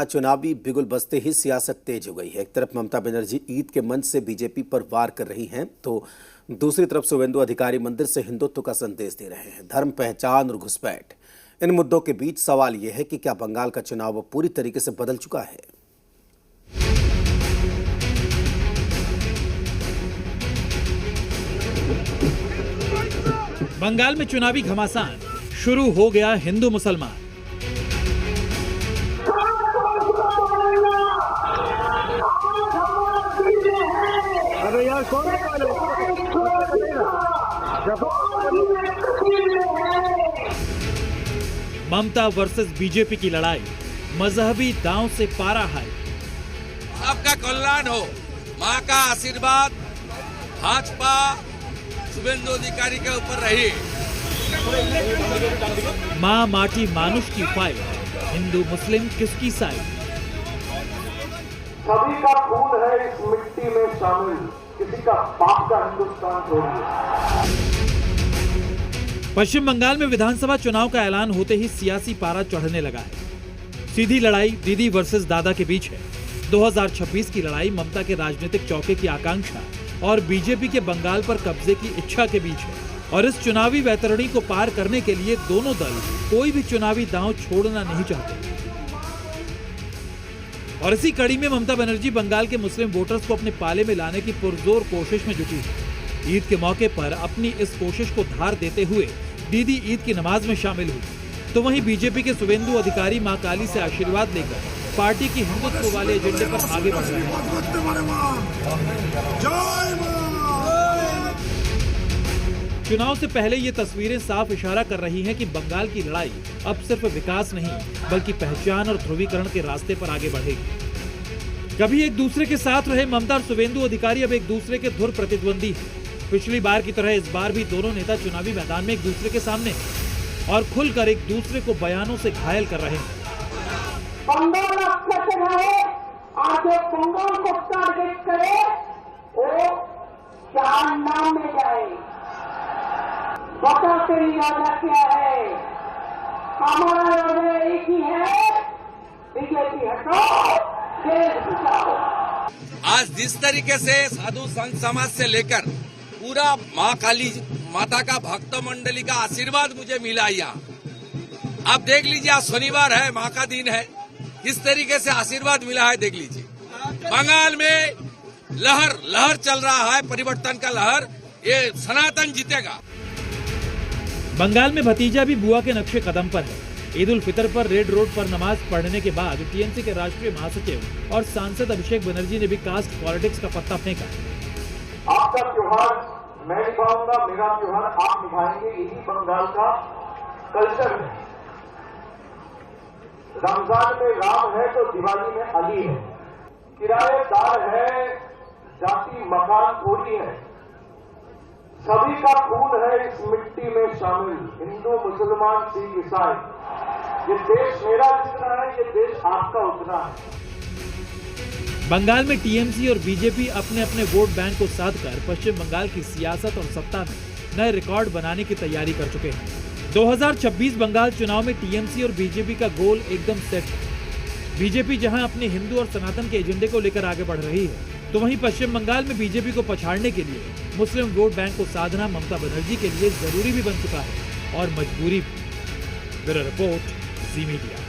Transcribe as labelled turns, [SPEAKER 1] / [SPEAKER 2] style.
[SPEAKER 1] चुनावी बिगुल बजते ही सियासत तेज हो गई है। एक तरफ ममता बनर्जी ईद के मंच से बीजेपी पर वार कर रही हैं, तो दूसरी तरफ शुवेंदु अधिकारी मंदिर से हिंदुत्व का संदेश दे रहे हैं। धर्म, पहचान और घुसपैठ, इन मुद्दों के बीच सवाल यह है कि क्या बंगाल का चुनाव पूरी तरीके से बदल चुका है।
[SPEAKER 2] बंगाल में चुनावी घमासान शुरू हो गया। हिंदू मुसलमान ममता वर्सेस बीजेपी की लड़ाई, मजहबी दांव से पारा है।
[SPEAKER 3] सबका कल्याण हो, माँ का आशीर्वाद भाजपा शुवेंदु अधिकारी के ऊपर रही।
[SPEAKER 2] माँ माटी मानुष की फाइट, हिंदू मुस्लिम किसकी साइड।
[SPEAKER 4] सभी का खून है इस मिट्टी में शामिल, किसी का बाप का हिंदुस्तान थोड़ी।
[SPEAKER 2] पश्चिम बंगाल में विधानसभा चुनाव का ऐलान होते ही सियासी पारा चढ़ने लगा है। सीधी लड़ाई दीदी वर्सेस दादा के बीच है। 2026 की लड़ाई ममता के राजनीतिक चौके की आकांक्षा और बीजेपी के बंगाल पर कब्जे की इच्छा के बीच है। और इस चुनावी वैतरणी को पार करने के लिए दोनों दल कोई भी चुनावी दांव छोड़ना नहीं चाहते। और इसी कड़ी में ममता बनर्जी बंगाल के मुस्लिम वोटर्स को अपने पाले में लाने की पुरजोर कोशिश में जुटी है। ईद के मौके पर अपनी इस कोशिश को धार देते हुए दीदी ईद की नमाज में शामिल हुई, तो वहीं बीजेपी के शुवेंदु अधिकारी मां काली से आशीर्वाद लेकर पार्टी की हिंदुत्व वाले एजेंडे पर आगे बढ़ रहे हैं। चुनाव से पहले ये तस्वीरें साफ इशारा कर रही हैं कि बंगाल की लड़ाई अब सिर्फ विकास नहीं बल्कि पहचान और ध्रुवीकरण के रास्ते पर आगे बढ़ेगी। कभी एक दूसरे के साथ रहे ममता और शुवेंदु अधिकारी अब एक दूसरे के धुर प्रतिद्वंदी हैं। पिछली बार की तरह इस बार भी दोनों नेता चुनावी मैदान में एक दूसरे के सामने और खुलकर एक दूसरे को बयानों से घायल कर रहे हैं।
[SPEAKER 5] बंगाल आज बंगाल को टारगेट करे वो चार नाम में जाए, बता तेरी इरादा क्या है। हमारा इरादा एक ही है, बीजेपी हटाओ, देश बचाओ।
[SPEAKER 3] आज जिस तरीके से साधु संत समाज से लेकर पूरा माँ काली माता का भक्त मंडली का आशीर्वाद मुझे मिला यहाँ। आप देख लीजिए, आज शनिवार है, माँ का दिन है, किस तरीके से आशीर्वाद मिला है देख लीजिए। बंगाल में लहर चल रहा है, परिवर्तन का लहर, ये सनातन जीतेगा।
[SPEAKER 2] बंगाल में भतीजा भी बुआ के नक्शे कदम पर है। ईद उल फितर पर रेड रोड पर नमाज पढ़ने के बाद टीएमसी के राष्ट्रीय महासचिव और सांसद अभिषेक बनर्जी ने भी कास्ट पॉलिटिक्स का पत्ता फेंका।
[SPEAKER 4] आपका त्योहार मैं निभाऊंगा, मेरा त्योहार आप निभाएंगे, यही बंगाल का कल्चर है। रमजान में राम है तो दिवाली में अली है। किराएदार है, जाति मकान थोड़ी है। सभी का खून है इस मिट्टी में शामिल, हिंदू मुसलमान सिख ईसाई। ये देश मेरा जितना है, ये देश आपका उतना है।
[SPEAKER 2] बंगाल में टीएमसी और बीजेपी अपने अपने वोट बैंक को साधकर पश्चिम बंगाल की सियासत और सत्ता में नए रिकॉर्ड बनाने की तैयारी कर चुके हैं। 2026 बंगाल चुनाव में टीएमसी और बीजेपी का गोल एकदम सेट है। बीजेपी जहां अपने हिंदू और सनातन के एजेंडे को लेकर आगे बढ़ रही है, तो वहीं पश्चिम बंगाल में बीजेपी को पछाड़ने के लिए मुस्लिम वोट बैंक को साधना ममता बनर्जी के लिए जरूरी भी बन चुका है और मजबूरी भी। ब्यूरो रिपोर्ट, जी मीडिया।